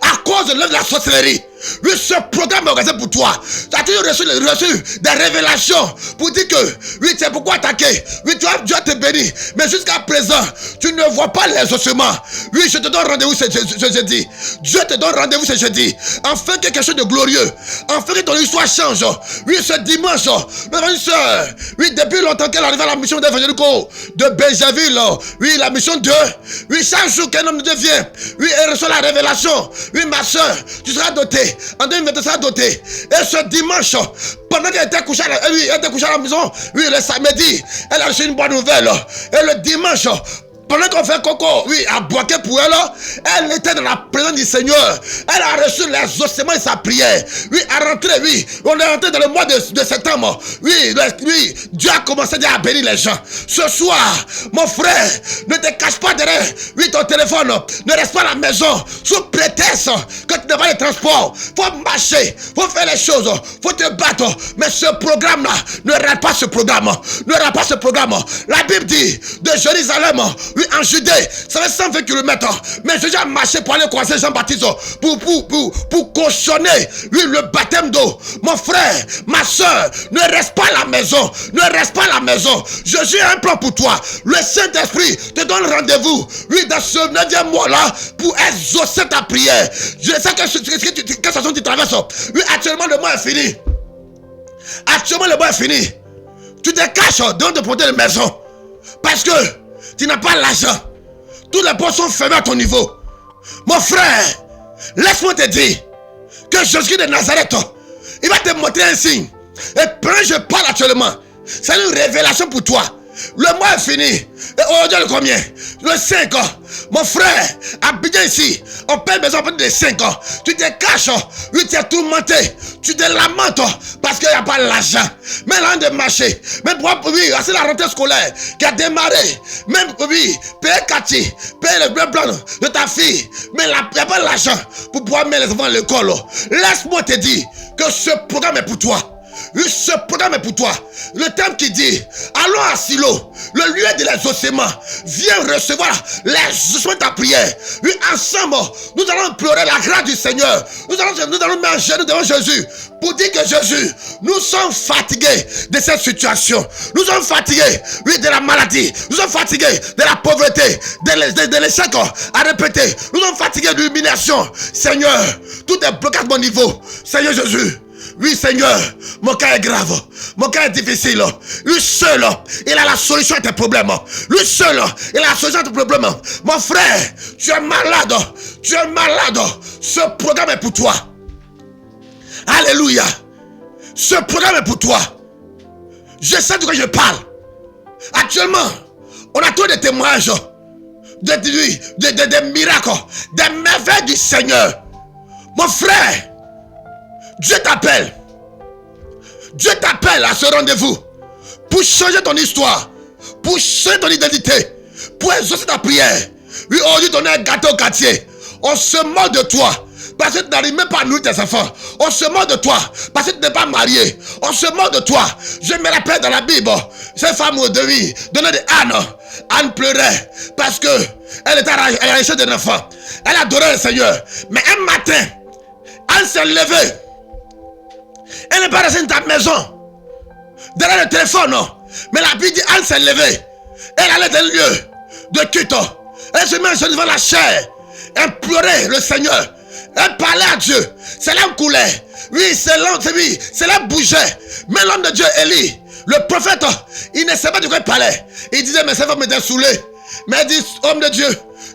Speaker 5: à cause de la sorcellerie. Oui, ce programme est organisé pour toi. Tu as toujours reçu des révélations pour dire que, oui, tu sais pourquoi attaquer. Oui, Dieu te bénit. Mais jusqu'à présent, tu ne vois pas les ossements. Oui, je te donne rendez-vous ce jeudi. Dieu te donne rendez-vous ce jeudi. Enfin, quelque chose de glorieux. Enfin, que ton histoire change. Oui, ce dimanche, ma soeur, oui, depuis longtemps qu'elle arrive à la mission d'évangélico de Benjaville. Oui, la mission 2. Oui, chaque jour qu'un homme de Dieu vient, oui, elle reçoit la révélation. Oui, ma soeur, tu seras doté. En 2022, ça a doté. Et ce dimanche, pendant qu'elle était couchée à la maison, oui, le samedi, elle a reçu une bonne nouvelle. Et le dimanche, pendant qu'on fait coco, oui, à Boaké pour elle, elle était dans la présence du Seigneur. Elle a reçu les ossements de sa prière. Oui, à rentrer, oui. On est rentré dans le mois de septembre. Oui, Dieu a commencé à bénir les gens. Ce soir, mon frère, ne te cache pas derrière, oui, ton téléphone. Ne reste pas à la maison sous prétexte que tu n'as pas de transport. Faut marcher, faut faire les choses, faut te battre. Mais ce programme-là, ne rate pas ce programme. Ne rate pas ce programme. La Bible dit de Jérusalem, oui, en Judée, ça fait 120 km. Mais Jésus a marché pour aller croiser Jean-Baptiste pour cautionner, oui, le baptême d'eau. Mon frère, ma soeur, ne reste pas à la maison. Ne reste pas à la maison. Jésus a un plan pour toi. Le Saint-Esprit te donne rendez-vous, oui, dans ce 9e mois-là, pour exaucer ta prière. Je sais quelle façon tu traverses. Oui, actuellement, le mois est fini. Actuellement, le mois est fini. Tu te caches devant de porter une maison. Parce que tu n'as pas l'argent. Tous les portes sont fermées à ton niveau. Mon frère, laisse-moi te dire que Jésus de Nazareth, il va te montrer un signe. Et pendant que je parle actuellement, c'est une révélation pour toi. Le mois est fini. Et aujourd'hui, le combien? Le 5 ans. Mon frère, Abidjan ici, on paie maison à partir de 5 ans. Tu te caches, oui, tu es tourmenté. Tu te lamentes parce qu'il n'y a pas l'argent. Mais l'an de marché, même pour, oui, c'est la rentrée scolaire qui a démarré. Même, oui, payer Cathy, payer le bleu blanc de ta fille. Mais il n'y a pas l'argent pour pouvoir mettre les enfants à l'école. Laisse-moi te dire que ce programme est pour toi. Oui, ce programme est pour toi. Le thème qui dit, allons à Silo, le lieu de l'exaucement. Viens recevoir l'exaucement de ta prière. Oui, ensemble, nous allons pleurer la grâce du Seigneur. Nous allons mettre en genoux devant Jésus pour dire que Jésus, nous sommes fatigués de cette situation. Nous sommes fatigués, oui, de la maladie. Nous sommes fatigués de la pauvreté, de l'échec à répéter. Nous sommes fatigués de l'humiliation. Seigneur, tout est bloqué à mon niveau. Seigneur Jésus. Oui, Seigneur, mon cas est grave, mon cas est difficile. Lui seul, il a la solution à tes problèmes. Lui seul, il a la solution à tes problèmes. Mon frère, tu es malade. Tu es malade. Ce programme est pour toi. Alléluia. Ce programme est pour toi. Je sais de quoi je parle. Actuellement, on a trop de témoignages des miracles, des merveilles du Seigneur. Mon frère, Dieu t'appelle. Dieu t'appelle à ce rendez-vous pour changer ton histoire, pour changer ton identité, pour exaucer ta prière. Oui, aujourd'hui, on est un gâteau au quartier. On se moque de toi. parce que tu n'arrives même pas à nourrir tes enfants. On se moque de toi parce que tu n'es pas marié. On se moque de toi. Je me rappelle dans la Bible, cette femme de vie, de nom de Anne. Anne pleurait parce que elle était arrachée d'un enfant. Elle adorait le Seigneur. Mais un matin, Anne s'est levée. Elle n'est pas restée dans ta maison, derrière le téléphone, non. Mais la Bible dit Anne s'est levée. Elle allait dans le lieu de culte. Elle se met devant la chair. Elle pleurait le Seigneur. Elle parlait à Dieu. Ses larmes coulaient. Oui, ses larmes bougeaient. Mais l'homme de Dieu, Élie, le prophète, il ne savait pas de quoi il parlait. Il disait, mais ça va m'aider saoulé. Mais il dit, homme de Dieu,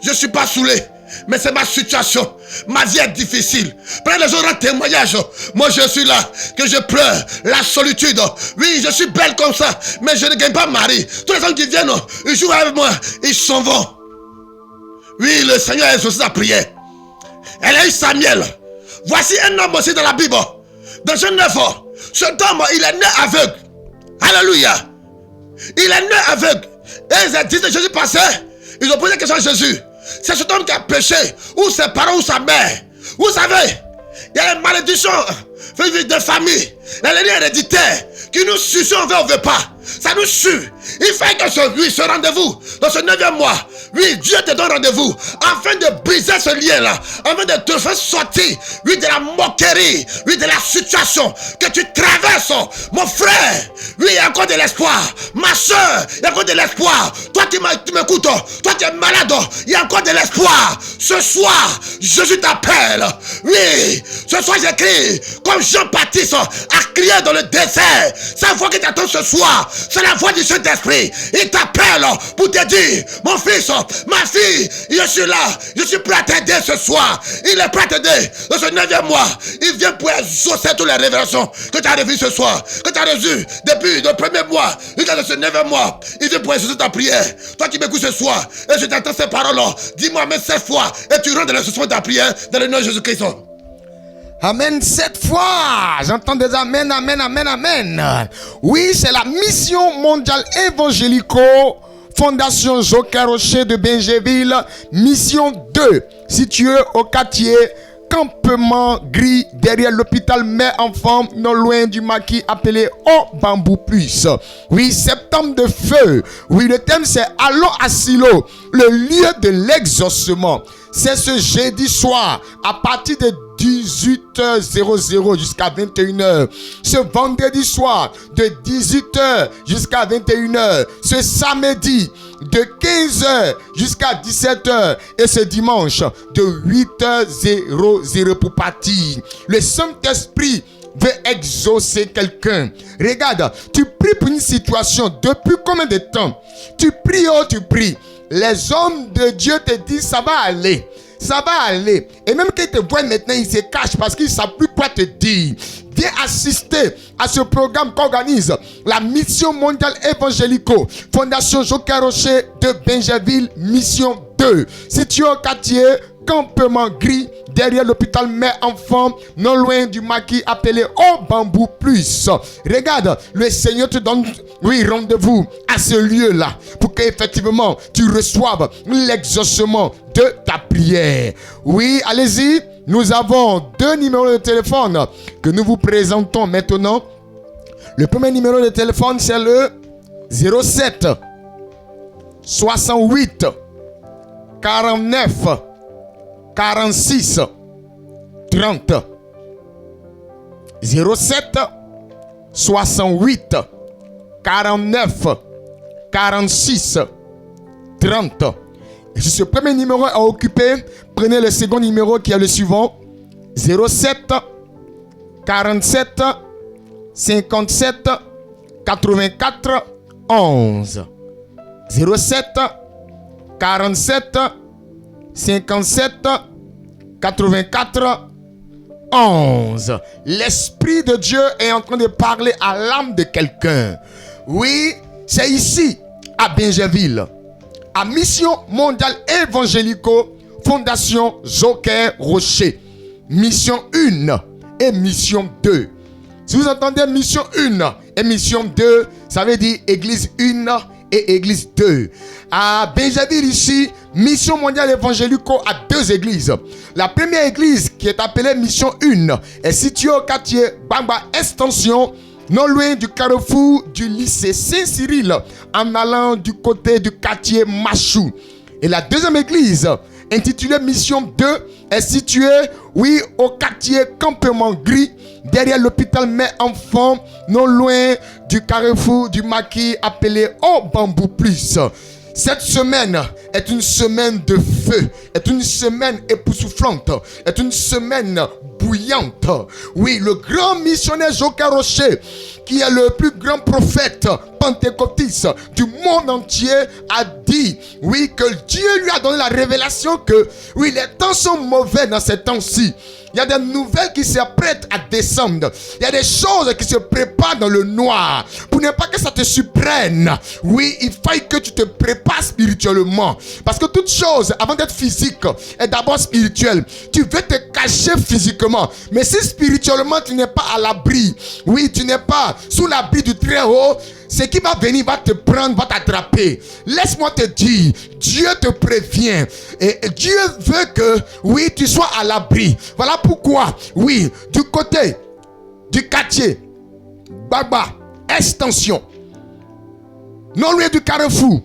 Speaker 5: je ne suis pas saoulé. Mais c'est ma situation. Ma vie est difficile. Prenez les gens rendent témoignage. Moi je suis là, que je pleure. La solitude. Oui, je suis belle comme ça, mais je ne gagne pas mari. Tous les gens qui viennent, ils jouent avec moi, ils s'en vont. Oui, le Seigneur a exaucé sa prière. Elle a eu Samuel. Voici un homme aussi dans la Bible. Dans Jean 9, cet homme, il est né aveugle. Alléluia. Il est né aveugle. Et ils ont dit que Jésus passait. Ils ont posé la question à Jésus. C'est cet homme qui a péché, ou ses parents, ou sa mère. Vous savez, il y a une malédiction de famille, la lignée héréditaire qui nous suit si on veut pas. Ça nous suit. Il fait que ce rendez-vous, dans ce 9e mois, oui, Dieu te donne rendez-vous afin de briser ce lien-là, afin de te faire sortir, oui, de la moquerie, oui, de la situation que tu traverses. Mon frère, oui, il y a encore de l'espoir. Ma soeur, il y a encore de l'espoir. Toi qui m'écoutes, toi qui es malade, il y a encore de l'espoir. Ce soir, Jésus t'appelle. Oui, ce soir j'écris comme Jean-Baptiste a crié dans le désert. C'est la voix qui t'attend ce soir. C'est la voix du Saint-Esprit. Il t'appelle pour te dire, mon fils, ma fille, je suis là. Je suis prêt à t'aider ce soir. Il est prêt à t'aider dans ce 9e mois. Il vient pour exaucer toutes les révélations que tu as revues ce soir, que tu as reçues depuis le 1er mois jusqu'à ce 9e mois. Il vient pour exaucer ta prière. Toi qui m'écoutes ce soir, et je t'entends ces paroles, dis-moi mais 7 fois, et tu rentres dans l'exaucement de ta prière dans le nom de Jésus-Christ.
Speaker 1: Amen 7 fois. J'entends des amen, amen, amen, amen. Oui, c'est la mission mondiale évangélico Fondation Joker Rocher de Benjeville, mission 2, située au quartier Campement Gris, derrière l'hôpital Mère-Enfant, non loin du maquis appelé Au Bambou Plus. Oui, septembre de feu. Oui, le thème c'est Allons à Silo, le lieu de l'exaucement. C'est ce jeudi soir à partir de 18h00 jusqu'à 21h. Ce vendredi soir de 18h jusqu'à 21h. Ce samedi de 15h jusqu'à 17h. Et ce dimanche de 8h00 pour partir. Le Saint-Esprit veut exaucer quelqu'un. Regarde, tu pries pour une situation depuis combien de temps? Tu pries, oh tu pries. Les hommes de Dieu te disent ça va aller. Ça va aller. Et même quand ils te voient maintenant, ils se cachent parce qu'ils ne savent plus quoi te dire. Viens assister à ce programme qu'organise la mission mondiale évangélico Fondation Joker Rocher de Benjeville, mission 2. Situé au quartier Campement Gris, derrière l'hôpital Mère-Enfant, non loin du maquis appelé Au Bambou Plus. Regarde, le Seigneur te donne, oui, rendez-vous à ce lieu-là pour qu'effectivement tu reçoives l'exaucement de ta prière. Oui, allez-y, nous avons 2 numéros de téléphone que nous vous présentons maintenant. Le premier numéro de téléphone, c'est le 07 68 49 46 30. 07 68 49 46 30. Et si ce premier numéro est occupé, prenez le second numéro qui est le suivant. 07 47 57 84 11. 07 47 57 84 11. L'Esprit de Dieu est en train de parler à l'âme de quelqu'un. Oui, c'est ici, à Benjeville, à Mission Mondiale Évangélico Fondation Joker Rocher. Mission 1 et mission 2. Si vous entendez mission 1 et mission 2, ça veut dire église 1 et église 2. À Benjeville ici, Mission Mondiale Évangélico a 2 églises. La première église qui est appelée mission 1, est située au quartier Bamba Extension, non loin du carrefour du lycée Saint-Cyril, en allant du côté du quartier Machou. Et la deuxième église, intitulée mission 2, est située, au quartier Campement Gris, derrière l'hôpital Mère-Enfant, non loin du carrefour du maquis appelé Au Bambou Plus. Cette semaine est une semaine de feu, est une semaine époustouflante, est une semaine bouillante. Oui, le grand missionnaire Joker Rocher, qui est le plus grand prophète pentecôtiste du monde entier, a dit, que Dieu lui a donné la révélation que, les temps sont mauvais dans ces temps-ci. Il y a des nouvelles qui s'apprêtent à descendre. Il y a des choses qui se préparent dans le noir. Pour ne pas que ça te surprenne. Il faut que tu te prépares spirituellement. Parce que toute chose, avant d'être physique, est d'abord spirituelle. Tu veux te cacher physiquement. Mais si spirituellement, tu n'es pas à l'abri. Tu n'es pas sous l'abri du Très-Haut. Ce qui va venir va te prendre, va t'attraper. Laisse-moi te dire, Dieu te prévient. Et Dieu veut que, tu sois à l'abri. Voilà pourquoi, du côté du quartier Baba Extension, non loin du carrefour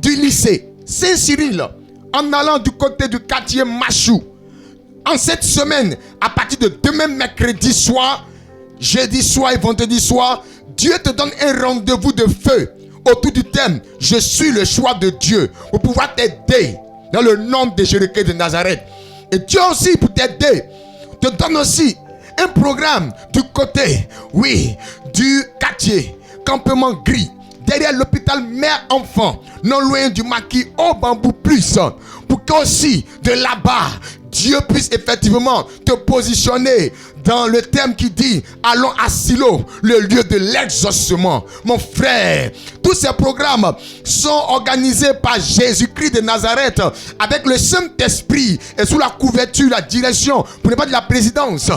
Speaker 1: du lycée Saint-Cyril, en allant du côté du quartier Machou, en cette semaine, à partir de demain mercredi soir, jeudi soir et vendredi soir, Dieu te donne un rendez-vous de feu autour du thème « Je suis le choix de Dieu » pour pouvoir t'aider dans le nom de Jésus-Christ de Nazareth. Et Dieu aussi, pour t'aider, te donne aussi un programme du côté, du quartier Campement Gris, derrière l'hôpital Mère-Enfant, non loin du maquis Au Bambou Plus, pour qu'aussi de là-bas, Dieu puisse effectivement te positionner dans le thème qui dit « Allons à Silo, le lieu de l'exaucement ». Mon frère, tous ces programmes sont organisés par Jésus-Christ de Nazareth avec le Saint-Esprit et sous la couverture, la direction, pour ne pas dire la présidence,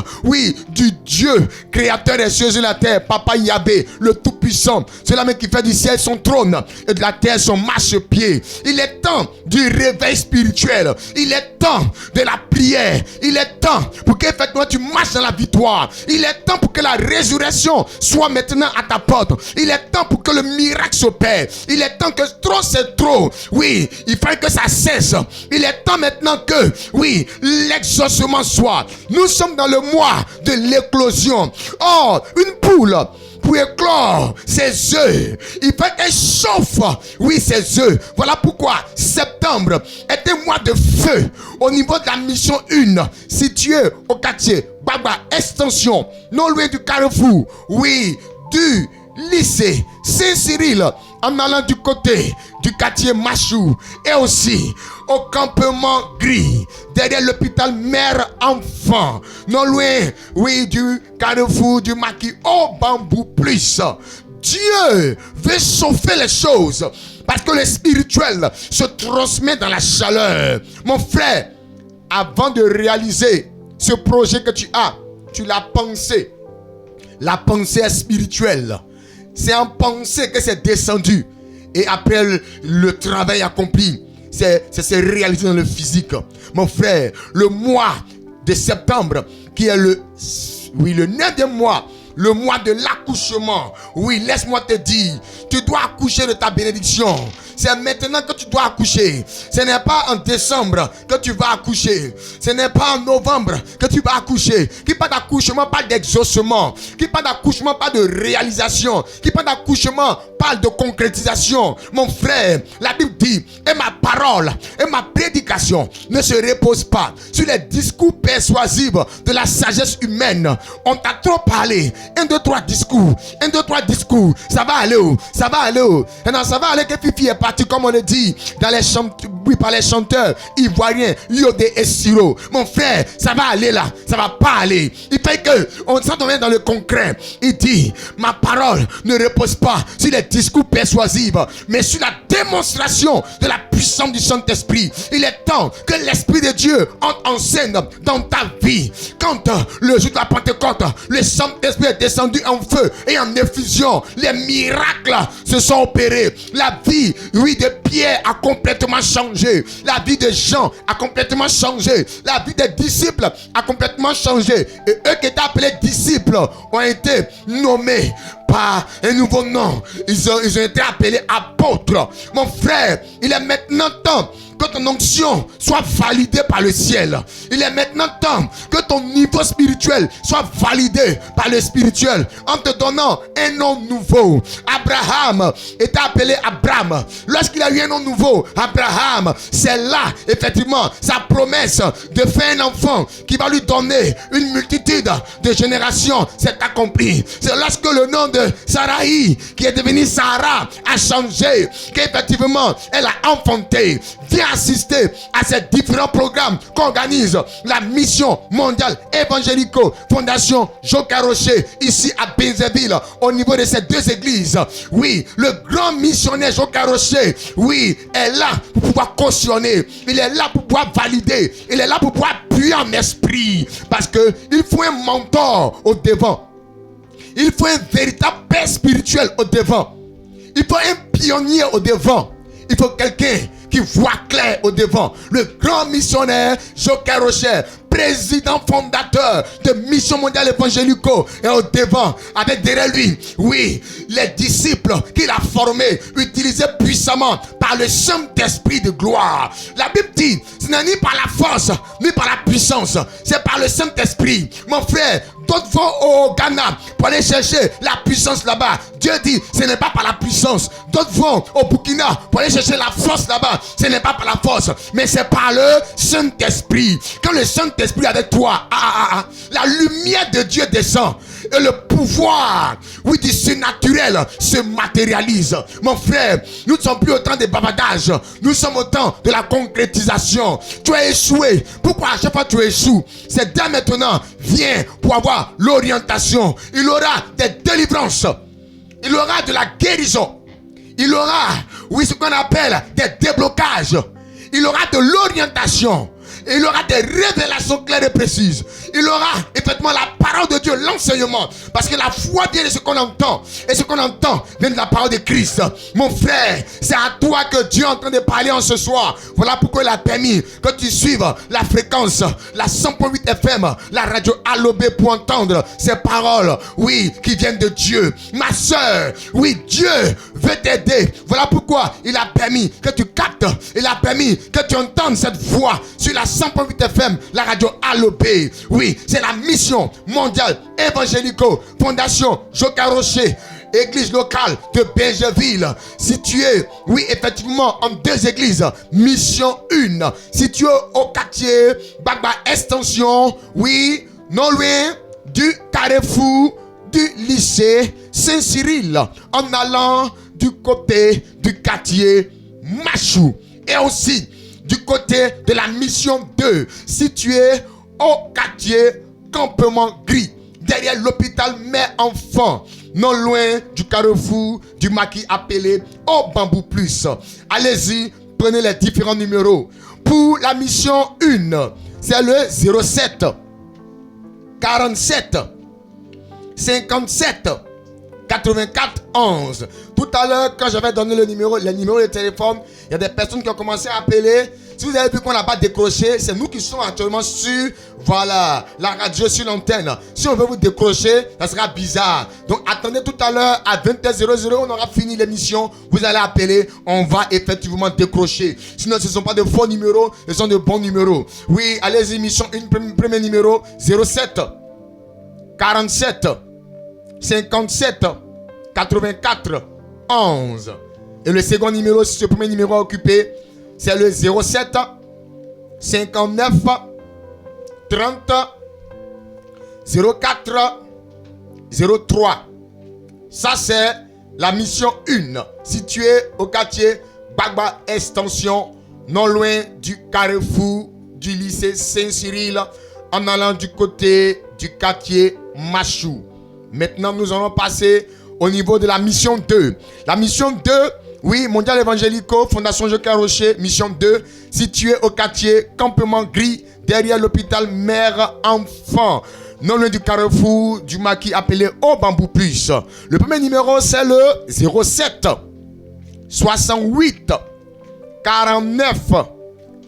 Speaker 1: du Dieu créateur des cieux et de la terre, Papa Yahvé, le Tout-Puissant. C'est l'homme qui fait du ciel son trône et de la terre son marchepied. Il est temps du réveil spirituel. Il est temps de la prière. Il est temps pour qu'effectivement tu marches dans la victoire. Il est temps pour que la résurrection soit maintenant à ta porte. Il est temps pour que le miracle s'opère. Il est temps que trop c'est trop. Il faut que ça cesse. Il est temps maintenant que, l'exaucement soit. Nous sommes dans le mois de l'éclosion. Oh, une poule, pour éclore ses œufs, il faut qu'elle chauffe, ses œufs. Voilà pourquoi septembre est un mois de feu au niveau de la mission 1, située au quartier Baba Extension, non loin du carrefour, du lycée Saint-Cyril, en allant du côté du quartier Machou, et aussi au campement Gris, derrière l'hôpital Mère-Enfant, non loin, du carrefour du maquis Au Bambou Plus. Dieu veut chauffer les choses parce que le spirituel se transmet dans la chaleur. Mon frère, avant de réaliser ce projet que tu as, tu l'as pensé. La pensée est spirituelle. C'est en pensée que c'est descendu. Et après le travail accompli, c'est réalisé dans le physique. Mon frère, le mois de septembre, qui est le 9e mois, le mois de l'accouchement. Laisse-moi te dire, tu dois accoucher de ta bénédiction. C'est maintenant que tu dois accoucher. Ce n'est pas en décembre que tu vas accoucher. Ce n'est pas en novembre que tu vas accoucher. Qui parle d'accouchement parle d'exaucement. Qui parle d'accouchement parle de réalisation. Qui parle d'accouchement parle de concrétisation. Mon frère, la Bible dit, et ma parole et ma prédication ne se reposent pas sur les discours persuasifs de la sagesse humaine. On t'a trop parlé. 1, 2, 3 discours. 1, 2, 3 discours. Ça va aller où? Ça va aller où? Et non, ça va aller que Fifi est parti, comme on le dit dans les par les chanteurs ivoiriens Yodé et Siro. Mon frère, ça va aller là. Ça va pas aller. Il fait que on s'en revient dans le concret. Il dit, ma parole ne repose pas sur les discours persuasifs, mais sur la démonstration de la puissance du Saint-Esprit. Il est temps que l'Esprit de Dieu entre en scène dans ta vie. Quand le jour de la Pentecôte, le Saint-Esprit est descendu en feu et en effusion, les miracles se sont opérés. La vie oui, de Pierre a complètement changé. La vie de Jean a complètement changé. La vie des disciples a complètement changé. Et eux qui étaient appelés disciples ont été nommés par un nouveau nom. Ils ont été appelés apôtres. Mon frère, il est maintenant temps que ton onction soit validée par le ciel. Il est maintenant temps que ton niveau spirituel soit validé par le spirituel en te donnant un nom nouveau. Abraham était appelé Abraham. Lorsqu'il a eu un nom nouveau, Abraham, c'est là effectivement sa promesse de faire un enfant qui va lui donner une multitude de générations s'est accomplie. C'est lorsque le nom de Sarai, qui est devenue Sarah, a changé, qu'effectivement elle a enfanté. Viens assister à ces différents programmes qu'organise la mission mondiale évangélico Fondation Joca Rocher ici à Bézéville au niveau de ces deux églises. Oui, le grand missionnaire Joca Rocher, oui, est là pour pouvoir cautionner. Il est là pour pouvoir valider. Il est là pour pouvoir appuyer en esprit. Parce que il faut un mentor au devant. Il faut un véritable père spirituel au devant. Il faut un pionnier au devant. Il faut quelqu'un qui voit clair au devant. Le grand missionnaire Joca Rocher, président fondateur de Mission Mondiale Évangélico, est au devant avec derrière lui, oui, les disciples qu'il a formés, utilisés puissamment par le Saint-Esprit de gloire. La Bible dit, ce n'est ni par la force, ni par la puissance, c'est par le Saint-Esprit. Mon frère, d'autres vont au Ghana pour aller chercher la puissance là-bas. Dieu dit, ce n'est pas par la puissance. D'autres vont au Burkina pour aller chercher la force là-bas. Ce n'est pas par la force, mais c'est par le Saint-Esprit. Quand le Saint-Esprit est avec toi, la lumière de Dieu descend. Et le pouvoir, oui, du surnaturel se matérialise. Mon frère, nous ne sommes plus au temps des bavardages. Nous sommes au temps de la concrétisation. Tu as échoué. Pourquoi à chaque fois tu échoues? C'est dès maintenant. Viens pour avoir l'orientation. Il aura des délivrances. Il aura de la guérison. Il aura, oui, ce qu'on appelle des déblocages. Il aura de l'orientation. Il aura des révélations claires et précises. Il aura effectivement la parole de Dieu, l'enseignement. Parce que la foi vient de ce qu'on entend. Et ce qu'on entend vient de la parole de Christ. Mon frère, c'est à toi que Dieu est en train de parler en ce soir. Voilà pourquoi il a permis que tu suives la fréquence, la 100.8 FM, la radio Allobé pour entendre ces paroles, oui, qui viennent de Dieu. Ma soeur, oui, Dieu veut t'aider. Voilà pourquoi il a permis que tu captes. Il a permis que tu entendes cette voix sur la 100.8 FM, la radio Allobé. Oui, c'est la mission mondiale évangélico Fondation Joca Rocher, église locale de Bézéville, située, oui, effectivement, en deux églises. Mission 1, située au quartier Bagba Extension, oui, non loin du carrefour du lycée Saint-Cyril, en allant du côté du quartier Machou. Et aussi du côté de la mission 2, située au quartier Campement Gris, derrière l'hôpital Mère-Enfant, non loin du carrefour du maquis appelé au Bambou Plus. Allez-y, prenez les différents numéros. Pour la mission 1, c'est le 07 47 57 84 11. Tout à l'heure, quand j'avais donné les numéros de téléphone, il y a des personnes qui ont commencé à appeler. Si vous avez vu qu'on n'a pas décroché, c'est nous qui sommes actuellement sur, voilà, la radio, sur l'antenne. Si on veut vous décrocher, ça sera bizarre. Donc attendez tout à l'heure à 20h00, on aura fini l'émission. Vous allez appeler, on va effectivement décrocher. Sinon, ce ne sont pas de faux numéros, ce sont de bons numéros. Oui, allez-y, mission 1, premier numéro, 07 47 57 84 11. Et le second numéro, si ce premier numéro est occupé, c'est le 07 59 30 04 03. Ça, c'est la mission 1, située au quartier Bagba Extension, non loin du carrefour du lycée Saint-Cyril, en allant du côté du quartier Machou. Maintenant, nous allons passer au niveau de la mission 2. La mission 2, oui, Mondial Évangélico, Fondation Joca Rocher, mission 2, située au quartier Campement Gris, derrière l'hôpital Mère-Enfant, non loin du carrefour du maquis appelé au Bambou Plus. Le premier numéro, c'est le 07 68 49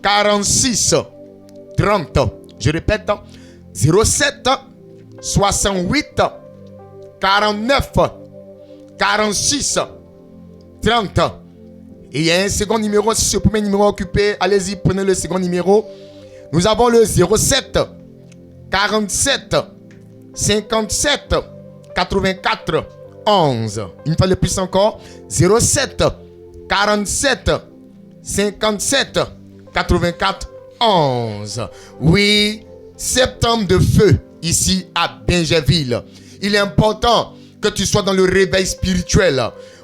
Speaker 1: 46 30. Je répète, 07 68 49 46 30. Et il y a un second numéro, si ce premier numéro est occupé, allez-y, prenez le second numéro. Nous avons le 07 47 57 84 11. Une fois de plus encore, 07 47 57 84 11. Oui, septembre de feu ici à Bingerville. Il est important que tu sois dans le réveil spirituel.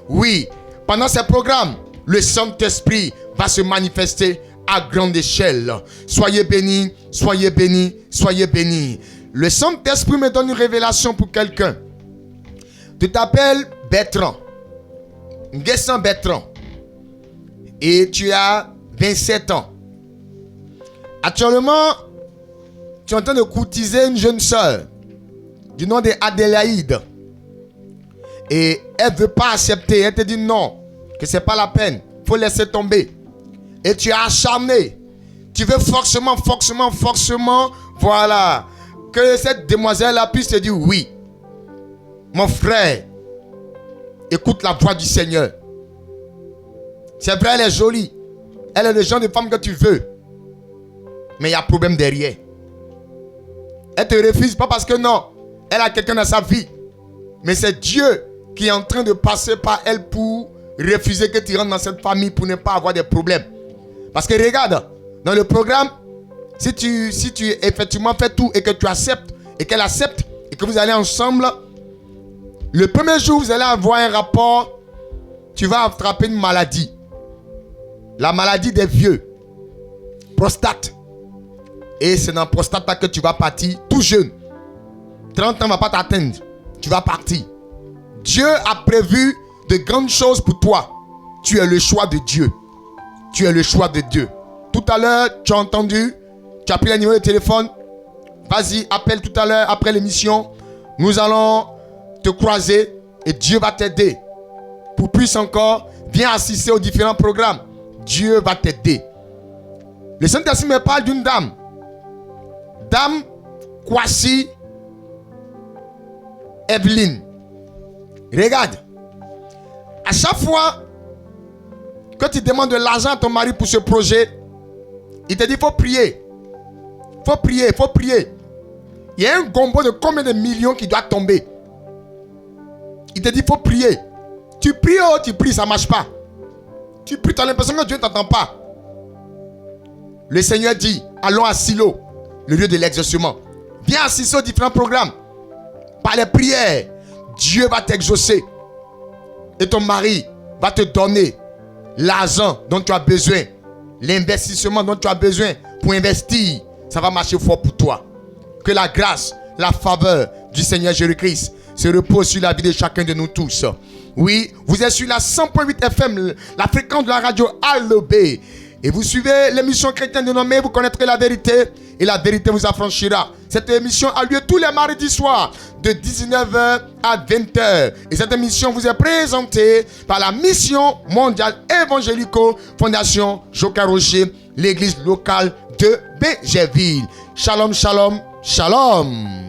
Speaker 1: Oui, pendant ces programmes, le Saint-Esprit va se manifester à grande échelle. Soyez bénis, soyez bénis, soyez bénis. Le Saint-Esprit me donne une révélation pour quelqu'un. Tu t'appelles Bertrand. Nguessan Bertrand. Et tu as 27 ans. Actuellement, tu es en train de courtiser une jeune sœur du nom d'Adélaïde. Et elle ne veut pas accepter. Elle te dit non, que ce n'est pas la peine. Il faut laisser tomber. Et tu es acharné. Tu veux forcément, voilà, que cette demoiselle-là puisse te dire oui. Mon frère, écoute la voix du Seigneur. C'est vrai, elle est jolie. Elle est le genre de femme que tu veux. Mais il y a un problème derrière. Elle te refuse pas parce que non, elle a quelqu'un dans sa vie. Mais c'est Dieu qui est en train de passer par elle pour refuser que tu rentres dans cette famille pour ne pas avoir de problèmes. Parce que regarde, dans le programme, si tu effectivement fais tout et que tu acceptes et qu'elle accepte et que vous allez ensemble, le premier jour vous allez avoir un rapport, tu vas attraper une maladie. La maladie des vieux. Prostate. Et c'est dans la prostate que tu vas partir tout jeune. 30 ans ne va pas t'atteindre. Tu vas partir. Dieu a prévu de grandes choses pour toi. Tu es le choix de Dieu. Tu es le choix de Dieu. Tout à l'heure, tu as entendu, tu as pris le numéro de téléphone. Vas-y, appelle tout à l'heure après l'émission. Nous allons te croiser et Dieu va t'aider. Pour plus encore, viens assister aux différents programmes. Dieu va t'aider. Le Saint-Esprit me parle d'une dame. Dame Kwasi Evelyne. Regarde. À chaque fois que tu demandes de l'argent à ton mari pour ce projet, il te dit faut prier. Faut prier, faut prier. Il y a un gombo de combien de millions qui doit tomber. Il te dit faut prier. Tu pries, oh, tu pries, ça ne marche pas. Tu pries, tu as l'impression que Dieu ne t'entend pas. Le Seigneur dit, allons à Silo, le lieu de l'exaucement. Viens assister aux différents programmes. Par les prières, Dieu va t'exaucer. Et ton mari va te donner l'argent dont tu as besoin. L'investissement dont tu as besoin pour investir. Ça va marcher fort pour toi. Que la grâce, la faveur du Seigneur Jésus-Christ se repose sur la vie de chacun de nous tous. Oui, vous êtes sur la 100.8 FM, la fréquence de la radio ALOB. Et vous suivez l'émission chrétienne dénommée Vous connaîtrez la vérité et la vérité vous affranchira. Cette émission a lieu tous les mardis soirs de 19h à 20h. Et cette émission vous est présentée par la Mission mondiale évangélico Fondation Joca Rocher, l'église locale de Bingerville. Shalom, shalom, shalom.